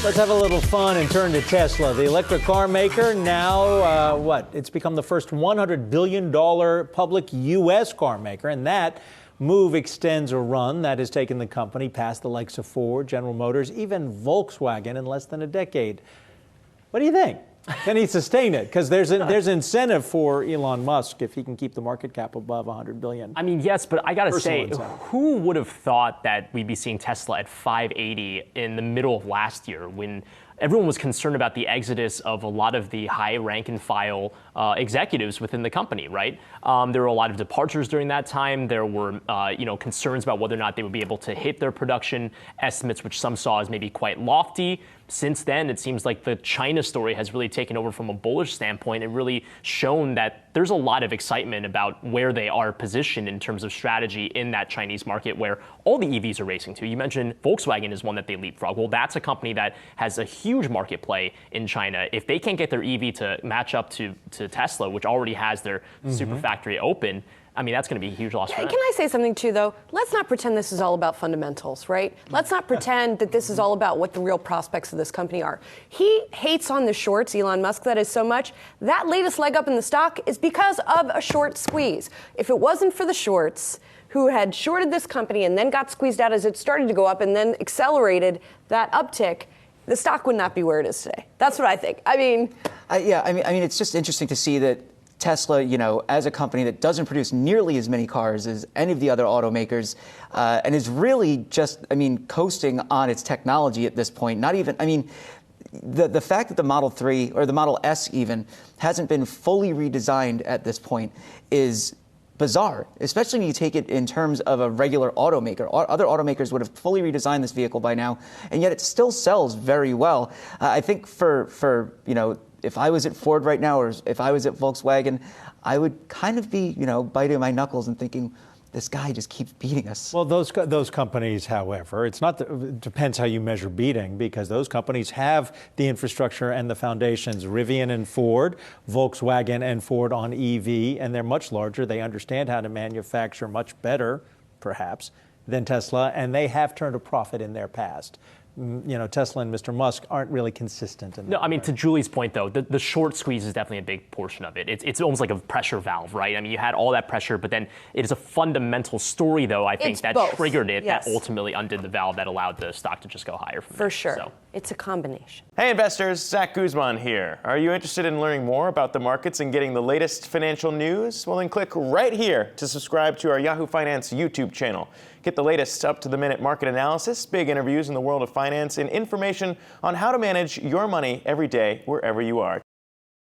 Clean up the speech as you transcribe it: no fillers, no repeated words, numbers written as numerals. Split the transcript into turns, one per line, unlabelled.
Let's have a little fun and turn to Tesla. The electric car maker now, it's become the first $100 billion public U.S. car maker, and that move extends a run that has taken the company past the likes of Ford, General Motors, even Volkswagen in less than a decade. What do you think? Can he sustain it? Because there's incentive for Elon Musk if he can keep the market cap above $100 billion.
I mean, yes, but I got to say,
incentive.
who would have thought that we'd be seeing Tesla at 580 in the middle of last year when everyone was concerned about the exodus of a lot of the high rank and file executives within the company, right? There were a lot of departures during that time. There were, concerns about whether or not they would be able to hit their production estimates, which some saw as maybe quite lofty. Since then, it seems like the China story has really taken over from a bullish standpoint and really shown that there's a lot of excitement about where they are positioned in terms of strategy in that Chinese market where all the EVs are racing to. You mentioned Volkswagen is one that they leapfrog. Well, that's a company that has a huge market play in China. If they can't get their EV to match up to Tesla, which already has their super factory open, I mean, that's going to be a huge loss for them.
Can I say something, too, though? Let's not pretend this is all about fundamentals, right? Let's not pretend that this is all about what the real prospects of this company are. He hates on the shorts, Elon Musk, that is so much. That latest leg up in the stock is because of a short squeeze. If it wasn't for the shorts, who had shorted this company and then got squeezed out as it started to go up and then accelerated that uptick, the stock would not be where it is today. That's what I think. I mean,
it's just interesting to see that Tesla, as a company that doesn't produce nearly as many cars as any of the other automakers, and is really just, coasting on its technology at this point. Not even, the fact that the Model 3 or the Model S even hasn't been fully redesigned at this point is bizarre, especially when you take it in terms of a regular automaker. Other automakers would have fully redesigned this vehicle by now, and yet it still sells very well. I think for if I was at Ford right now, or if I was at Volkswagen, I would kind of be, biting my knuckles and thinking, this guy just keeps beating us.
Well, those companies, however, it depends how you measure beating, because those companies have the infrastructure and the foundations. Rivian and Ford, Volkswagen and Ford on EV, and they're much larger. They understand how to manufacture much better, perhaps, than Tesla, and they have turned a profit in their past. Tesla and Mr. Musk aren't really consistent in that.
No, to Julie's point, though, the short squeeze is definitely a big portion of it. It's almost like a pressure valve, right? You had all that pressure, but then it is a fundamental story, though, I think, that triggered it,
yes,
that ultimately undid the valve that allowed the stock to just go higher from
for
there.
sure.
So.
It's a combination.
Hey, investors, Zach Guzman here. Are you interested in learning more about the markets and getting the latest financial news? Well, then click right here to subscribe to our Yahoo Finance YouTube channel. Get the latest up-to-the-minute market analysis, big interviews in the world of finance, and information on how to manage your money every day wherever you are.